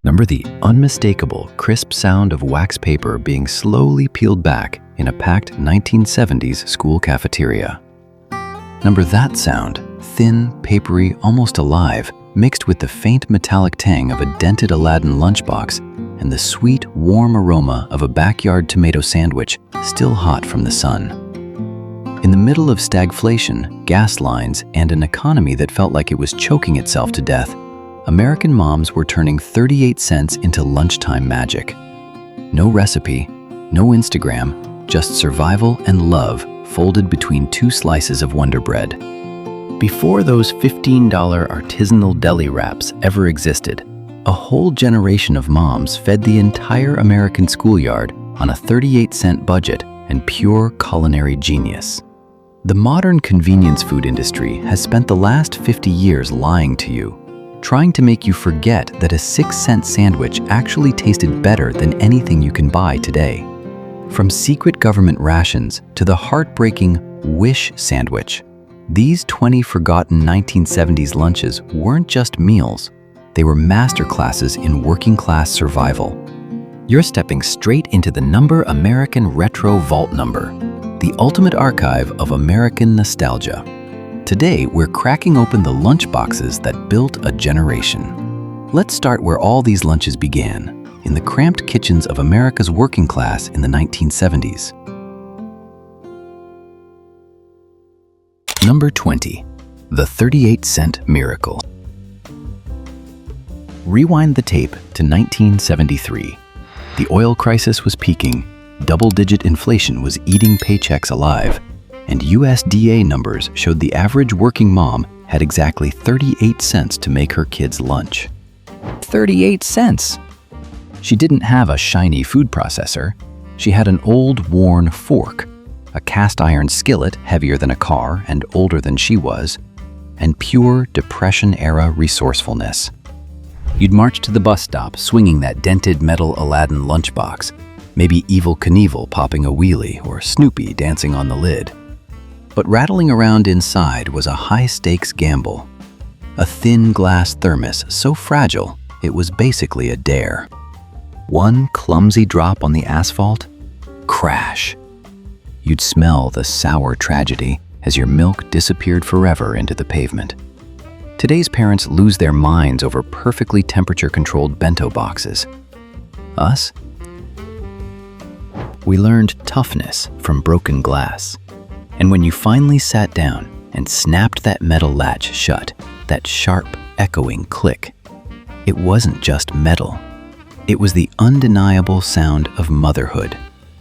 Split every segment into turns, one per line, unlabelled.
Number the unmistakable, crisp sound of wax paper being slowly peeled back in a packed 1970s school cafeteria. Number that sound, thin, papery, almost alive, mixed with the faint metallic tang of a dented Aladdin lunchbox and the sweet, warm aroma of a backyard tomato sandwich still hot from the sun. In the middle of stagflation, gas lines, and an economy that felt like it was choking itself to death, American moms were turning 38 cents into lunchtime magic. No recipe, no Instagram, just survival and love folded between two slices of Wonder Bread. Before those $15 artisanal deli wraps ever existed, a whole generation of moms fed the entire American schoolyard on a 38-cent budget and pure culinary genius. The modern convenience food industry has spent the last 50 years lying to you, trying to make you forget that a 6-cent sandwich actually tasted better than anything you can buy today. From secret government rations to the heartbreaking Wish sandwich, these 20 forgotten 1970s lunches weren't just meals, they were masterclasses in working-class survival. You're stepping straight into the Number American Retro Vault Number, the ultimate archive of American nostalgia. Today, we're cracking open the lunchboxes that built a generation. Let's start where all these lunches began, in the cramped kitchens of America's working class in the 1970s. Number 20, the 38-cent miracle. Rewind the tape to 1973. The oil crisis was peaking, double-digit inflation was eating paychecks alive, and USDA numbers showed the average working mom had exactly 38 cents to make her kids' lunch. 38 cents! She didn't have a shiny food processor. She had an old, worn fork, a cast-iron skillet heavier than a car and older than she was, and pure Depression-era resourcefulness. You'd march to the bus stop swinging that dented metal Aladdin lunchbox, maybe Evel Knievel popping a wheelie or Snoopy dancing on the lid. But rattling around inside was a high-stakes gamble. A thin glass thermos so fragile it was basically a dare. One clumsy drop on the asphalt, crash. You'd smell the sour tragedy as your milk disappeared forever into the pavement. Today's parents lose their minds over perfectly temperature-controlled bento boxes. Us? We learned toughness from broken glass. And when you finally sat down and snapped that metal latch shut, that sharp, echoing click, it wasn't just metal. It was the undeniable sound of motherhood,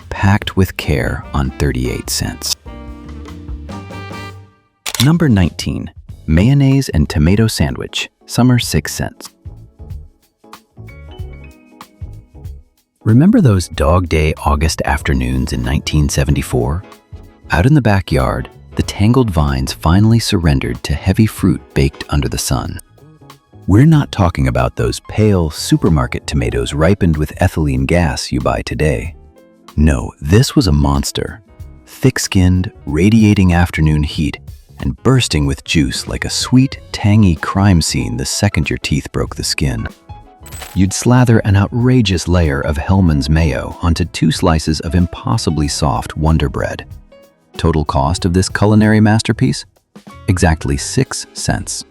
packed with care on 38 cents. Number 19, mayonnaise and tomato sandwich, summer 6 cents. Remember those dog day August afternoons in 1974? Out in the backyard, the tangled vines finally surrendered to heavy fruit baked under the sun. We're not talking about those pale supermarket tomatoes ripened with ethylene gas you buy today. No, this was a monster. Thick-skinned, radiating afternoon heat, and bursting with juice like a sweet, tangy crime scene the second your teeth broke the skin. You'd slather an outrageous layer of Hellmann's mayo onto 2 slices of impossibly soft Wonder Bread. Total cost of this culinary masterpiece? Exactly 6 cents.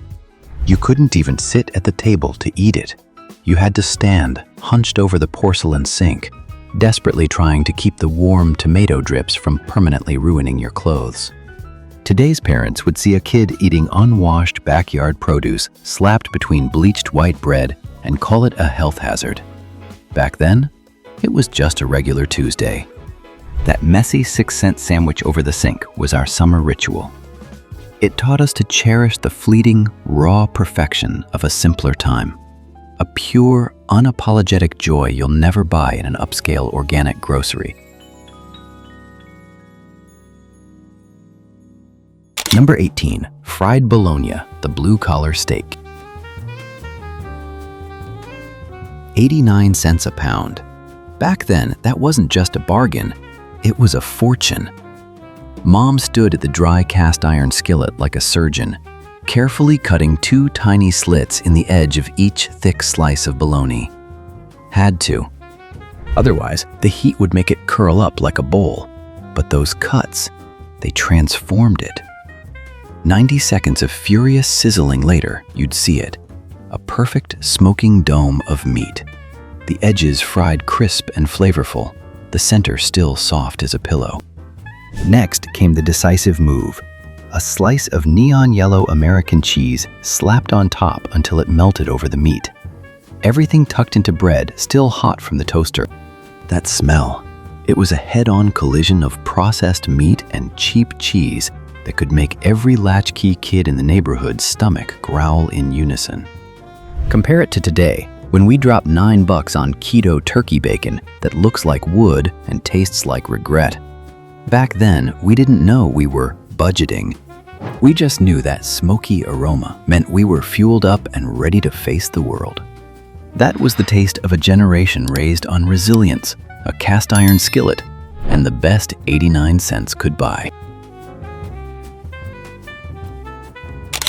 You couldn't even sit at the table to eat it. You had to stand, hunched over the porcelain sink, desperately trying to keep the warm tomato drips from permanently ruining your clothes. Today's parents would see a kid eating unwashed backyard produce slapped between bleached white bread and call it a health hazard. Back then, it was just a regular Tuesday. That messy 6-cent sandwich over the sink was our summer ritual. It taught us to cherish the fleeting, raw perfection of a simpler time. A pure, unapologetic joy you'll never buy in an upscale organic grocery. Number 18, fried Bologna, the blue-collar steak. 89 cents a pound. Back then, that wasn't just a bargain, it was a fortune. Mom stood at the dry cast iron skillet like a surgeon, carefully cutting 2 tiny slits in the edge of each thick slice of bologna. Had to. Otherwise, the heat would make it curl up like a bowl. But those cuts, they transformed it. 90 seconds of furious sizzling later, you'd see it. A perfect smoking dome of meat. The edges fried crisp and flavorful, the center still soft as a pillow. Next came the decisive move. A slice of neon yellow American cheese slapped on top until it melted over the meat. Everything tucked into bread, still hot from the toaster. That smell, it was a head-on collision of processed meat and cheap cheese that could make every Latchkey kid in the neighborhood's stomach growl in unison. Compare it to today, when we drop $9 on keto turkey bacon that looks like wood and tastes like regret. Back then, we didn't know we were budgeting. We just knew that smoky aroma meant we were fueled up and ready to face the world. That was the taste of a generation raised on resilience, a cast iron skillet, and the best 89 cents could buy.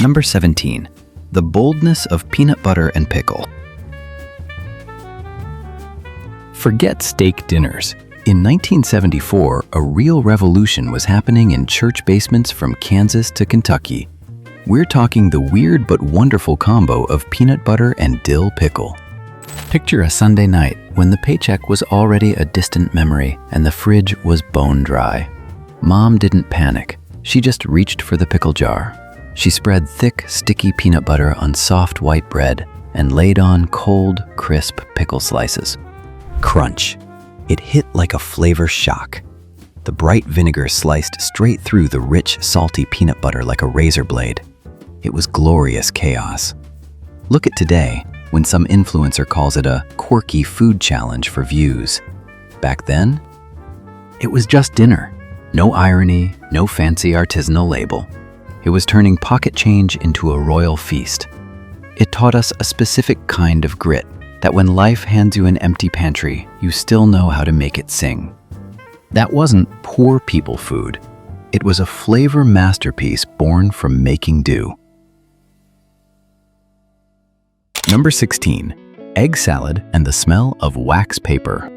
Number 17. The boldness of peanut butter and pickle. Forget steak dinners. In 1974, a real revolution was happening in church basements from Kansas to Kentucky. We're talking the weird but wonderful combo of peanut butter and dill pickle. Picture a Sunday night when the paycheck was already a distant memory and the fridge was bone dry. Mom didn't panic. She just reached for the pickle jar. She spread thick, sticky peanut butter on soft white bread and laid on cold, crisp pickle slices. Crunch. It hit like a flavor shock. The bright vinegar sliced straight through the rich, salty peanut butter like a razor blade. It was glorious chaos. Look at today, when some influencer calls it a quirky food challenge for views. Back then, it was just dinner. No irony, no fancy artisanal label. It was turning pocket change into a royal feast. It taught us a specific kind of grit, that when life hands you an empty pantry, you still know how to make it sing. That wasn't poor people food. It was a flavor masterpiece born from making do. Number 16. Egg salad and the smell of wax paper.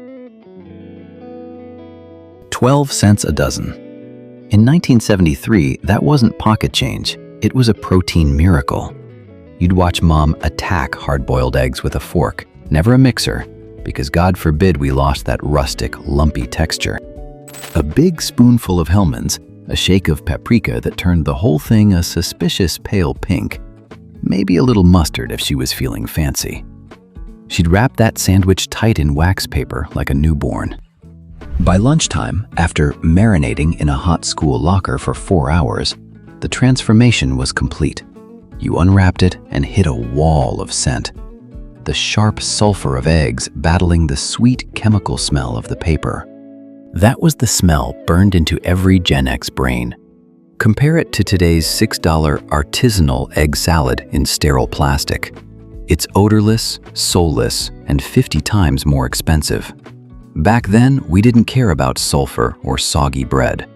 12 cents a dozen. In 1973, that wasn't pocket change. It was a protein miracle. You'd watch Mom attack hard-boiled eggs with a fork, never a mixer, because God forbid we lost that rustic, lumpy texture. A big spoonful of Hellmann's, a shake of paprika that turned the whole thing a suspicious pale pink, maybe a little mustard if she was feeling fancy. She'd wrap that sandwich tight in wax paper like a newborn. By lunchtime, after marinating in a hot school locker for 4 hours, the transformation was complete. You unwrapped it and hit a wall of scent. The sharp sulfur of eggs battling the sweet chemical smell of the paper. That was the smell burned into every Gen X brain. Compare it to today's $6 artisanal egg salad in sterile plastic. It's odorless, soulless, and 50 times more expensive. Back then, we didn't care about sulfur or soggy bread.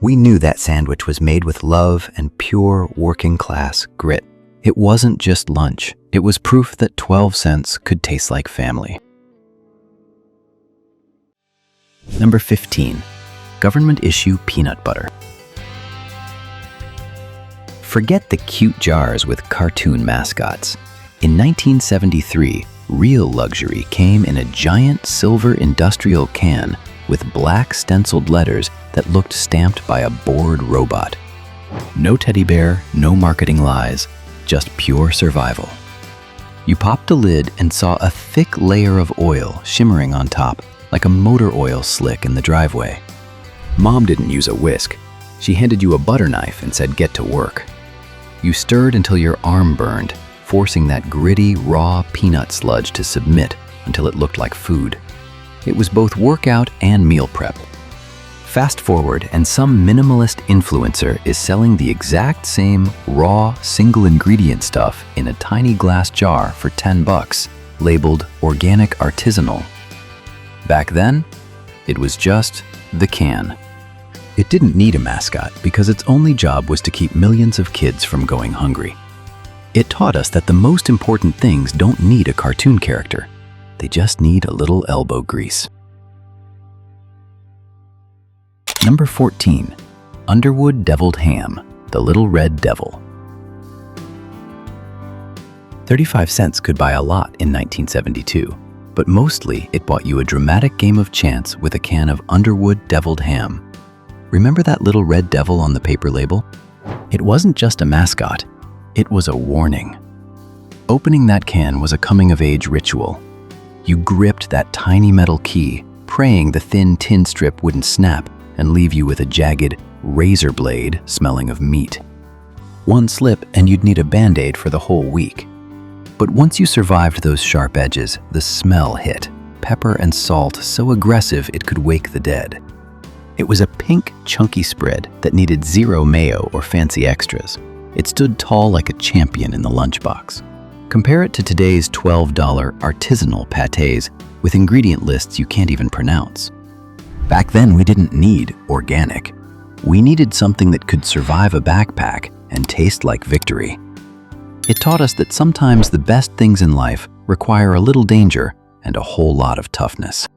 We knew that sandwich was made with love and pure working-class grit. It wasn't just lunch. It was proof that 12 cents could taste like family. Number 15. Government issue peanut butter. Forget the cute jars with cartoon mascots. In 1973, real luxury came in a giant silver industrial can with black stenciled letters that looked stamped by a bored robot. No teddy bear, no marketing lies, just pure survival. You popped the lid and saw a thick layer of oil shimmering on top, like a motor oil slick in the driveway. Mom didn't use a whisk. She handed you a butter knife and said, "Get to work." You stirred until your arm burned, forcing that gritty, raw peanut sludge to submit until it looked like food. It was both workout and meal prep. Fast forward, and some minimalist influencer is selling the exact same raw, single-ingredient stuff in a tiny glass jar for $10, labeled organic artisanal. Back then, it was just the can. It didn't need a mascot because its only job was to keep millions of kids from going hungry. It taught us that the most important things don't need a cartoon character. They just need a little elbow grease. Number 14. Underwood Deviled Ham, the Little Red Devil. 35 cents could buy a lot in 1972, but mostly it bought you a dramatic game of chance with a can of Underwood Deviled Ham. Remember that little red devil on the paper label? It wasn't just a mascot, it was a warning. Opening that can was a coming-of-age ritual. You gripped that tiny metal key, praying the thin tin strip wouldn't snap and leave you with a jagged razor blade smelling of meat. One slip and you'd need a Band-Aid for the whole week. But once you survived those sharp edges, the smell hit. Pepper and salt so aggressive it could wake the dead. It was a pink, chunky spread that needed zero mayo or fancy extras. It stood tall like a champion in the lunchbox. Compare it to today's $12 artisanal pâtés with ingredient lists you can't even pronounce. Back then, we didn't need organic. We needed something that could survive a backpack and taste like victory. It taught us that sometimes the best things in life require a little danger and a whole lot of toughness.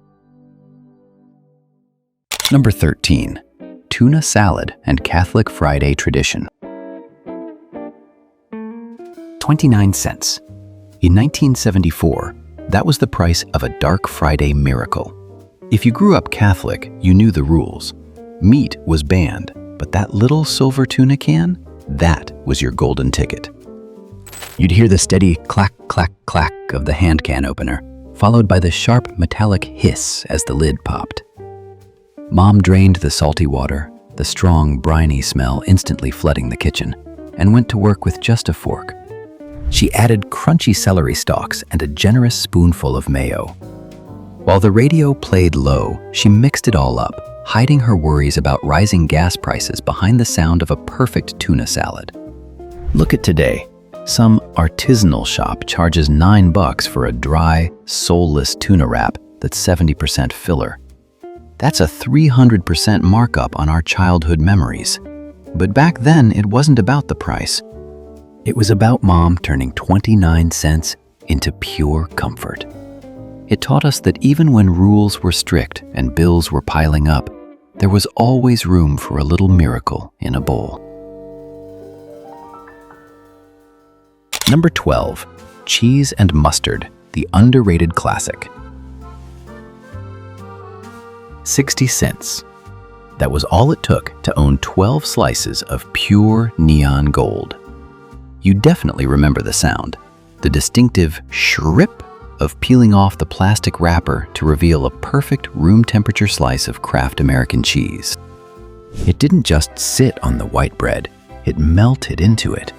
Number 13. Tuna salad and Catholic Friday tradition. 29 cents. In 1974, that was the price of a Dark Friday miracle. If you grew up Catholic, you knew the rules. Meat was banned, but that little silver tuna can, that was your golden ticket. You'd hear the steady clack, clack, clack of the hand can opener, followed by the sharp metallic hiss as the lid popped. Mom drained the salty water, the strong, briny smell instantly flooding the kitchen, and went to work with just a fork. She added crunchy celery stalks and a generous spoonful of mayo. While the radio played low, she mixed it all up, hiding her worries about rising gas prices behind the sound of a perfect tuna salad. Look at today. Some artisanal shop charges $9 for a dry, soulless tuna wrap that's 70% filler. That's a 300% markup on our childhood memories. But back then, it wasn't about the price. It was about Mom turning 29 cents into pure comfort. It taught us that even when rules were strict and bills were piling up, there was always room for a little miracle in a bowl. Number 12. Cheese and mustard, the underrated classic. 60 cents. That was all it took to own 12 slices of pure neon gold. You definitely remember the sound, the distinctive shrip of peeling off the plastic wrapper to reveal a perfect room-temperature slice of Kraft American cheese. It didn't just sit on the white bread, it melted into it.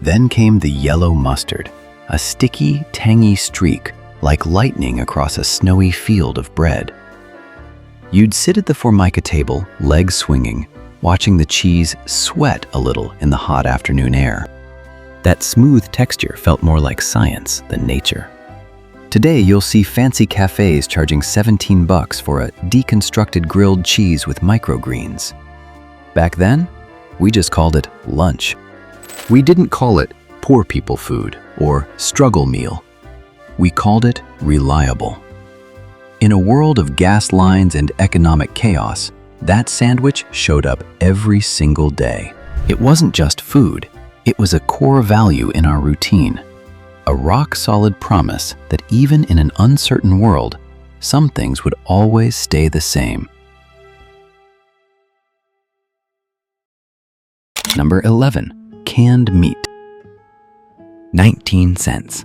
Then came the yellow mustard, a sticky, tangy streak like lightning across a snowy field of bread. You'd sit at the Formica table, legs swinging, watching the cheese sweat a little in the hot afternoon air. That smooth texture felt more like science than nature. Today, you'll see fancy cafes charging $17 for a deconstructed grilled cheese with microgreens. Back then, we just called it lunch. We didn't call it poor people food or struggle meal. We called it reliable. In a world of gas lines and economic chaos, that sandwich showed up every single day. It wasn't just food, it was a core value in our routine. A rock-solid promise that even in an uncertain world, some things would always stay the same. Number 11. Canned meat. 19 cents.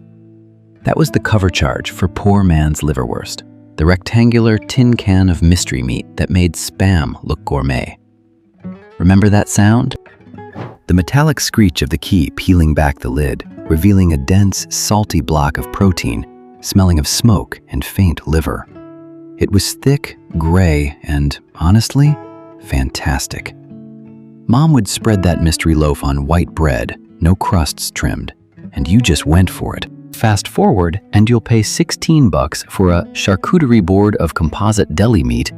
That was the cover charge for poor man's Liverwurst, the rectangular tin can of mystery meat that made Spam look gourmet. Remember that sound? The metallic screech of the key peeling back the lid, revealing a dense, salty block of protein, smelling of smoke and faint liver. It was thick, gray, and, honestly, fantastic. Mom would spread that mystery loaf on white bread, no crusts trimmed, and you just went for it. Fast forward, and you'll pay $16 for a charcuterie board of composite deli meat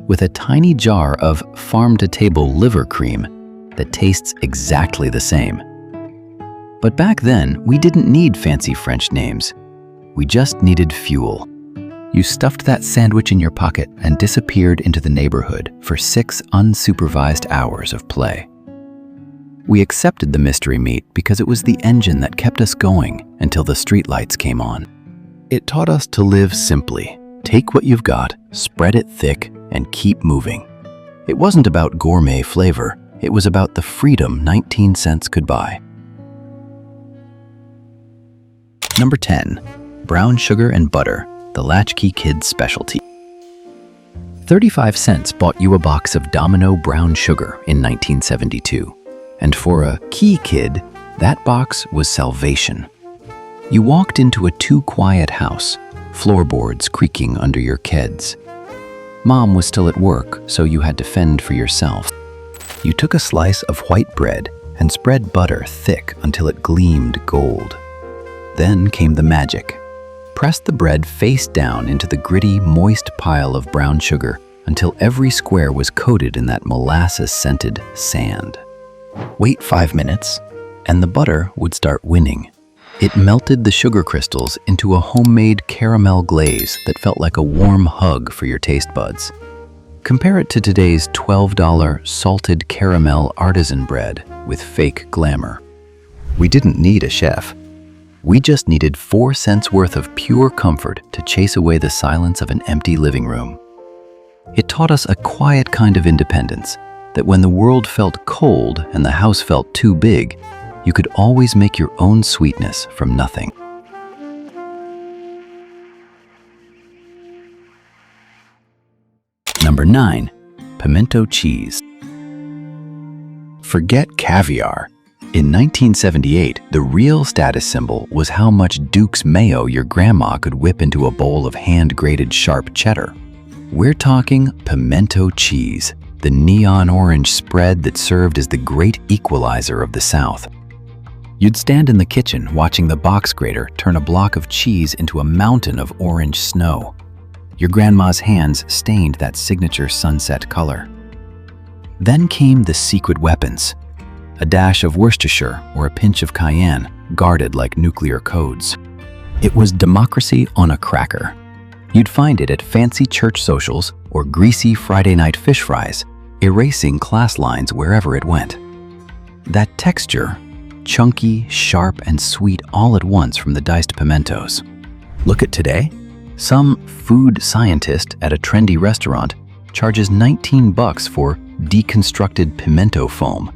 with a tiny jar of farm-to-table liver cream that tastes exactly the same. But back then, we didn't need fancy French names. We just needed fuel. You stuffed that sandwich in your pocket and disappeared into the neighborhood for 6 unsupervised hours of play. We accepted the mystery meat because it was the engine that kept us going until the streetlights came on. It taught us to live simply. Take what you've got, spread it thick, and keep moving. It wasn't about gourmet flavor. It was about the freedom 19 cents could buy. Number 10. Brown sugar and butter, the Latchkey Kid's specialty. 35 cents bought you a box of Domino brown sugar in 1972. And for a Key kid, that box was salvation. You walked into a too-quiet house, floorboards creaking under your kids. Mom was still at work, so you had to fend for yourself. You took a slice of white bread and spread butter thick until it gleamed gold. Then came the magic. Press the bread face down into the gritty, moist pile of brown sugar until every square was coated in that molasses-scented sand. Wait 5 minutes, and the butter would start winning. It melted the sugar crystals into a homemade caramel glaze that felt like a warm hug for your taste buds. Compare it to today's $12 salted caramel artisan bread with fake glamour. We didn't need a chef. We just needed 4 cents worth of pure comfort to chase away the silence of an empty living room. It taught us a quiet kind of independence, that when the world felt cold and the house felt too big, you could always make your own sweetness from nothing. Number 9. Pimento Cheese. Forget caviar. In 1978, the real status symbol was how much Duke's mayo your grandma could whip into a bowl of hand-grated sharp cheddar. We're talking pimento cheese, the neon orange spread that served as the great equalizer of the South. You'd stand in the kitchen watching the box grater turn a block of cheese into a mountain of orange snow. Your grandma's hands stained that signature sunset color. Then came the secret weapons. A dash of Worcestershire or a pinch of cayenne, guarded like nuclear codes. It was democracy on a cracker. You'd find it at fancy church socials or greasy Friday night fish fries, erasing class lines wherever it went. That texture, chunky, sharp, and sweet all at once from the diced pimentos. Look at today. Some food scientist at a trendy restaurant charges $19 for deconstructed pimento foam.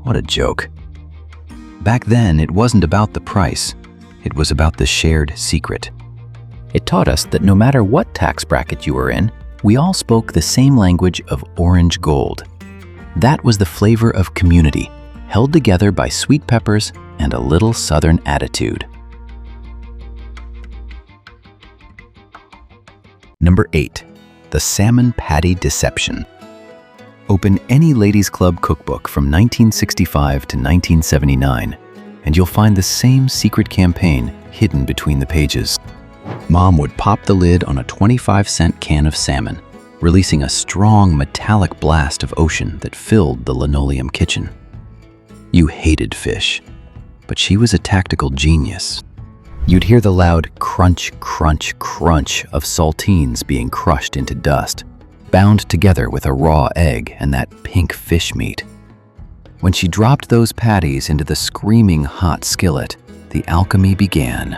What a joke. Back then, it wasn't about the price. It was about the shared secret. It taught us that no matter what tax bracket you were in, we all spoke the same language of orange gold. That was the flavor of community, held together by sweet peppers and a little Southern attitude. Number 8. The Salmon Patty Deception. Open any ladies' club cookbook from 1965 to 1979, and you'll find the same secret campaign hidden between the pages. Mom would pop the lid on a 25-cent can of salmon, releasing a strong metallic blast of ocean that filled the linoleum kitchen. You hated fish, but she was a tactical genius. You'd hear the loud crunch, crunch, crunch of saltines being crushed into dust, bound together with a raw egg and that pink fish meat. When she dropped those patties into the screaming hot skillet, the alchemy began.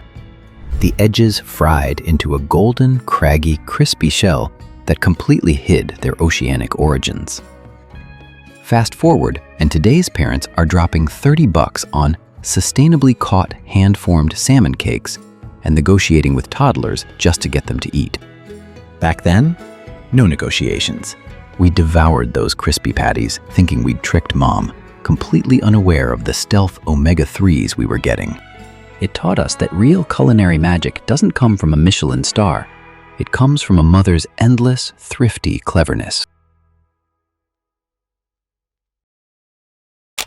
The edges fried into a golden, craggy, crispy shell that completely hid their oceanic origins. Fast forward, and today's parents are dropping $30 on sustainably caught hand-formed salmon cakes and negotiating with toddlers just to get them to eat. Back then, no negotiations. We devoured those crispy patties, thinking we'd tricked Mom, completely unaware of the stealth omega-3s we were getting. It taught us that real culinary magic doesn't come from a Michelin star. It comes from a mother's endless, thrifty cleverness.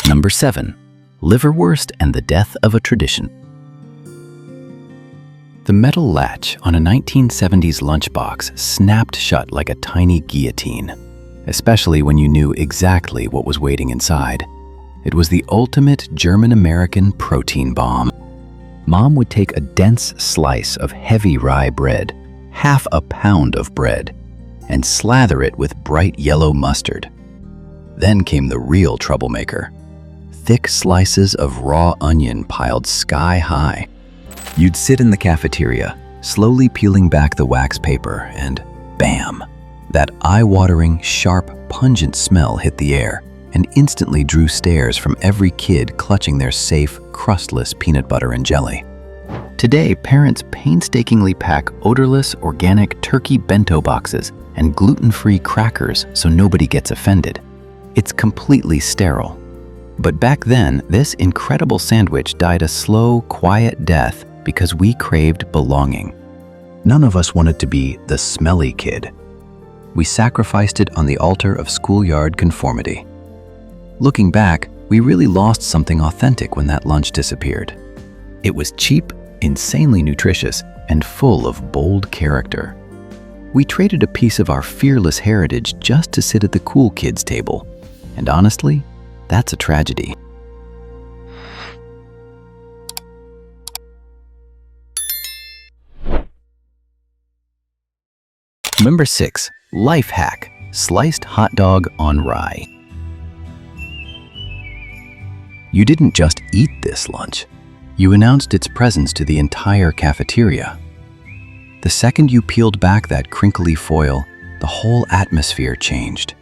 Number 7. Liverwurst and the Death of a Tradition. The metal latch on a 1970s lunchbox snapped shut like a tiny guillotine, especially when you knew exactly what was waiting inside. It was the ultimate German-American protein bomb. Mom would take a dense slice of heavy rye bread, half a pound of bread, and slather it with bright yellow mustard. Then came the real troublemaker. Thick slices of raw onion piled sky high. You'd sit in the cafeteria, slowly peeling back the wax paper, and bam! That eye-watering, sharp, pungent smell hit the air and instantly drew stares from every kid clutching their safe, crustless peanut butter and jelly. Today, parents painstakingly pack odorless, organic turkey bento boxes and gluten-free crackers so nobody gets offended. It's completely sterile. But back then, this incredible sandwich died a slow, quiet death because we craved belonging. None of us wanted to be the smelly kid. We sacrificed it on the altar of schoolyard conformity. Looking back, we really lost something authentic when that lunch disappeared. It was cheap, insanely nutritious, and full of bold character. We traded a piece of our fearless heritage just to sit at the cool kids' table. And honestly, that's a tragedy. Number 6. Life hack: sliced hot dog on rye. You didn't just eat this lunch. You announced its presence to the entire cafeteria. The second you peeled back that crinkly foil, the whole atmosphere changed.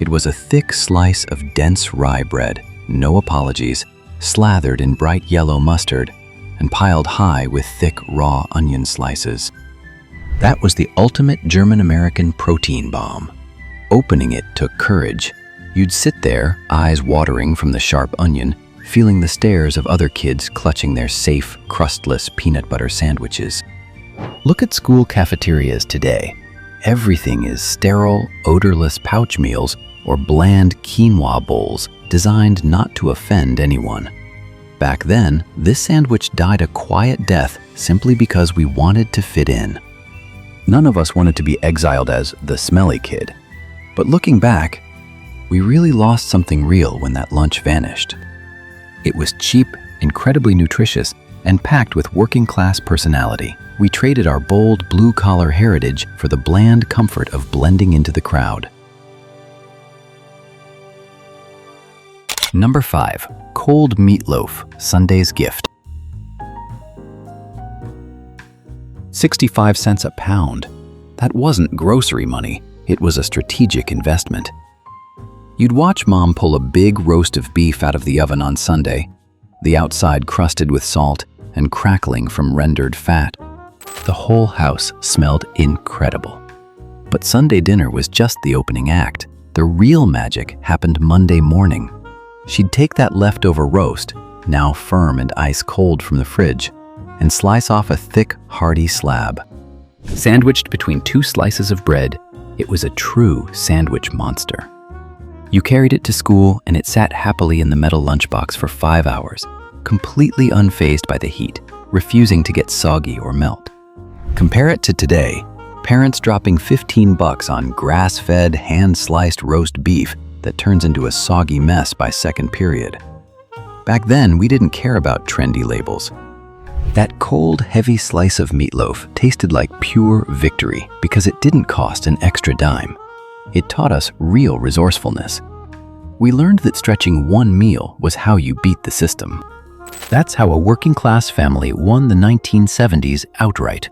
It was a thick slice of dense rye bread, no apologies, slathered in bright yellow mustard, and piled high with thick raw onion slices. That was the ultimate German-American protein bomb. Opening it took courage. You'd sit there, eyes watering from the sharp onion, feeling the stares of other kids clutching their safe, crustless peanut butter sandwiches. Look at school cafeterias today. Everything is sterile, odorless pouch meals or bland quinoa bowls designed not to offend anyone. Back then, this sandwich died a quiet death simply because we wanted to fit in. None of us wanted to be exiled as the smelly kid. But looking back, we really lost something real when that lunch vanished. It was cheap, incredibly nutritious, and packed with working-class personality. We traded our bold, blue-collar heritage for the bland comfort of blending into the crowd. Number 5. Cold meatloaf, Sunday's gift. 65 cents a pound. That wasn't grocery money, it was a strategic investment. You'd watch Mom pull a big roast of beef out of the oven on Sunday, the outside crusted with salt and crackling from rendered fat. The whole house smelled incredible. But Sunday dinner was just the opening act. The real magic happened Monday morning. She'd take that leftover roast, now firm and ice cold from the fridge, and slice off a thick, hearty slab. Sandwiched between two slices of bread, it was a true sandwich monster. You carried it to school and it sat happily in the metal lunchbox for 5 hours, completely unfazed by the heat, refusing to get soggy or melt. Compare it to today, parents dropping $15 on grass-fed, hand-sliced roast beef that turns into a soggy mess by second period. Back then, we didn't care about trendy labels. That cold, heavy slice of meatloaf tasted like pure victory because it didn't cost an extra dime. It taught us real resourcefulness. We learned that stretching one meal was how you beat the system. That's how a working-class family won the 1970s outright.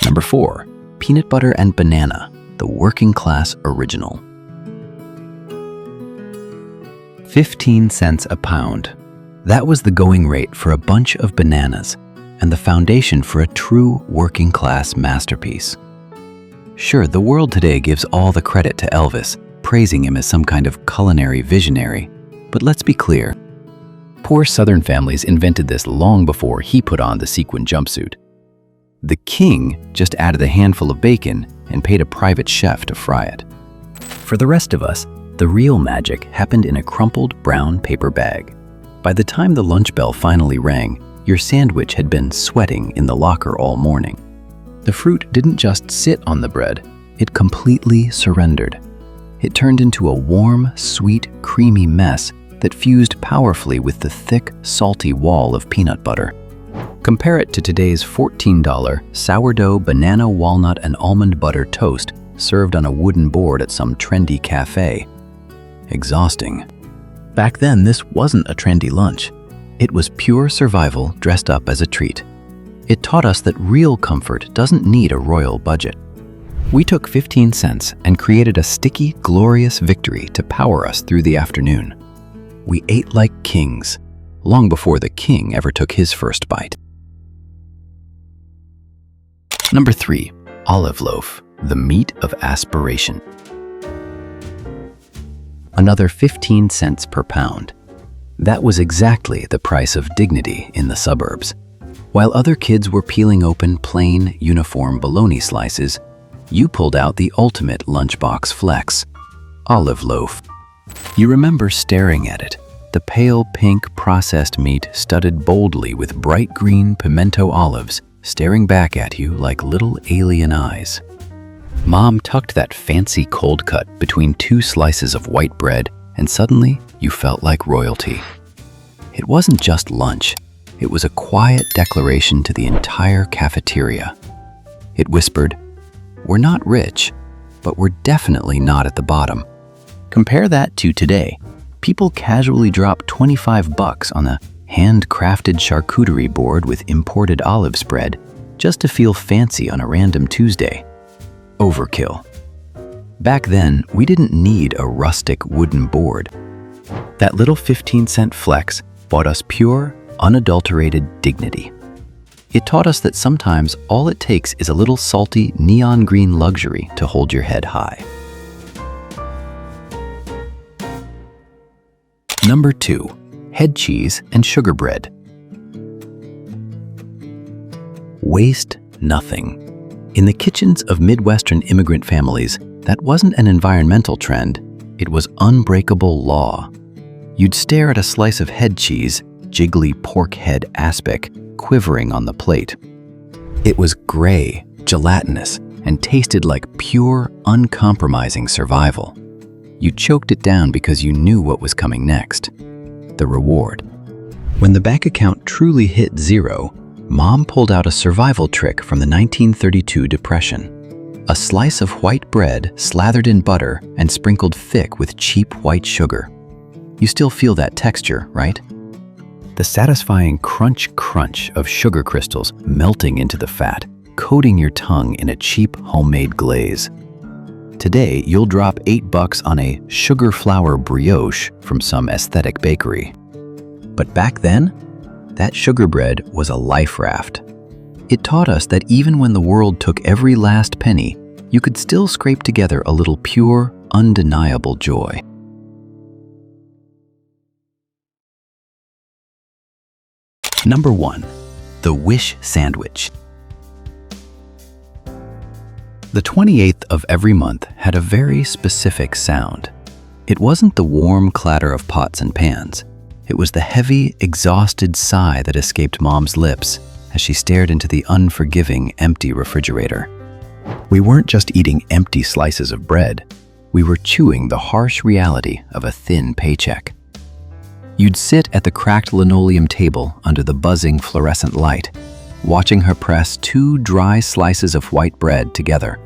Number 4. Peanut butter and banana, the working-class original. 15 cents a pound. That was the going rate for a bunch of bananas and the foundation for a true working-class masterpiece. Sure, the world today gives all the credit to Elvis, praising him as some kind of culinary visionary. But let's be clear, poor Southern families invented this long before he put on the sequin jumpsuit. The king just added a handful of bacon and paid a private chef to fry it. For the rest of us, the real magic happened in a crumpled brown paper bag. By the time the lunch bell finally rang, your sandwich had been sweating in the locker all morning. The fruit didn't just sit on the bread, it completely surrendered. It turned into a warm, sweet, creamy mess that fused powerfully with the thick, salty wall of peanut butter. Compare it to today's $14 sourdough, banana, walnut, and almond butter toast served on a wooden board at some trendy cafe. Exhausting. Back then, this wasn't a trendy lunch. It was pure survival dressed up as a treat. It taught us that real comfort doesn't need a royal budget. We took 15 cents and created a sticky, glorious victory to power us through the afternoon. We ate like kings, long before the king ever took his first bite. Number 3, olive loaf, the meat of aspiration. Another 15 cents per pound. That was exactly the price of dignity in the suburbs. While other kids were peeling open plain, uniform bologna slices, you pulled out the ultimate lunchbox flex, olive loaf. You remember staring at it, the pale pink processed meat studded boldly with bright green pimento olives staring back at you like little alien eyes. Mom tucked that fancy cold cut between 2 slices of white bread, and suddenly you felt like royalty. It wasn't just lunch, it was a quiet declaration to the entire cafeteria. It whispered, "We're not rich, but we're definitely not at the bottom." Compare that to today. People casually drop $25 on a handcrafted charcuterie board with imported olive spread just to feel fancy on a random Tuesday. Overkill. Back then, we didn't need a rustic wooden board. That little 15-cent flex bought us pure, unadulterated dignity. It taught us that sometimes all it takes is a little salty, neon green luxury to hold your head high. Number 2, head cheese and sugar bread. Waste nothing. In the kitchens of Midwestern immigrant families, that wasn't an environmental trend, it was unbreakable law. You'd stare at a slice of head cheese, jiggly pork head aspic, quivering on the plate. It was gray, gelatinous, and tasted like pure, uncompromising survival. You choked it down because you knew what was coming next. The reward. When the bank account truly hit zero, Mom pulled out a survival trick from the 1932 Depression. A slice of white bread slathered in butter and sprinkled thick with cheap white sugar. You still feel that texture, right? The satisfying crunch of sugar crystals melting into the fat, coating your tongue in a cheap homemade glaze. Today, you'll drop $8 on a sugar flour brioche from some aesthetic bakery. But back then, that sugar bread was a life raft. It taught us that even when the world took every last penny, you could still scrape together a little pure, undeniable joy. Number 1, the Wish Sandwich. The 28th of every month had a very specific sound. It wasn't the warm clatter of pots and pans. It was the heavy, exhausted sigh that escaped Mom's lips as she stared into the unforgiving, empty refrigerator. We weren't just eating empty slices of bread. We were chewing the harsh reality of a thin paycheck. You'd sit at the cracked linoleum table under the buzzing fluorescent light, watching her press 2 dry slices of white bread together.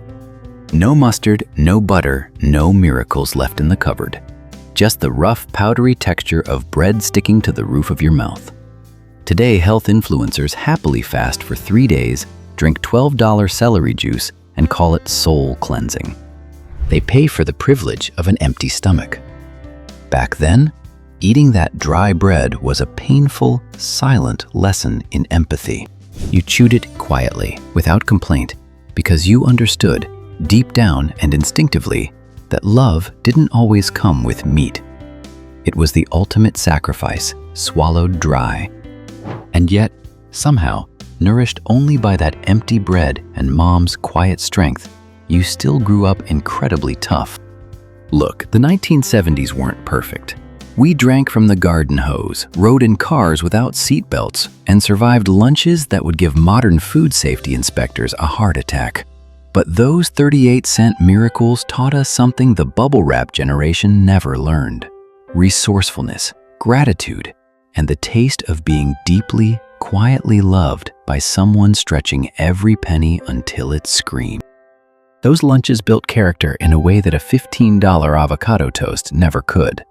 No mustard, no butter, no miracles left in the cupboard. Just the rough, powdery texture of bread sticking to the roof of your mouth. Today, health influencers happily fast for 3 days, drink $12 celery juice, and call it soul cleansing. They pay for the privilege of an empty stomach. Back then, eating that dry bread was a painful, silent lesson in empathy. You chewed it quietly, without complaint, because you understood, deep down and instinctively, that love didn't always come with meat. It was the ultimate sacrifice, swallowed dry. And yet, somehow, nourished only by that empty bread and Mom's quiet strength, you still grew up incredibly tough. Look, the 1970s weren't perfect. We drank from the garden hose, rode in cars without seatbelts, and survived lunches that would give modern food safety inspectors a heart attack. But those 38-cent miracles taught us something the bubble wrap generation never learned: resourcefulness, gratitude, and the taste of being deeply, quietly loved by someone stretching every penny until it screamed. Those lunches built character in a way that a $15 avocado toast never could.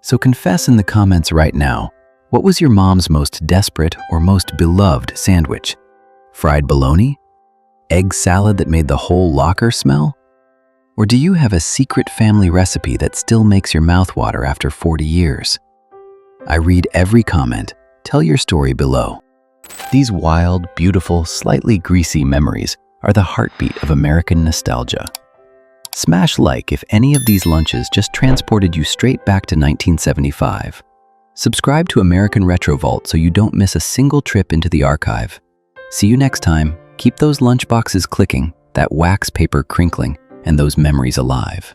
So confess in the comments right now, what was your mom's most desperate or most beloved sandwich? Fried bologna? Egg salad that made the whole locker smell? Or do you have a secret family recipe that still makes your mouth water after 40 years? I read every comment. Tell your story below. These wild, beautiful, slightly greasy memories are the heartbeat of American nostalgia. Smash like if any of these lunches just transported you straight back to 1975. Subscribe to American Retro Vault so you don't miss a single trip into the archive. See you next time. Keep those lunchboxes clicking, that wax paper crinkling, and those memories alive.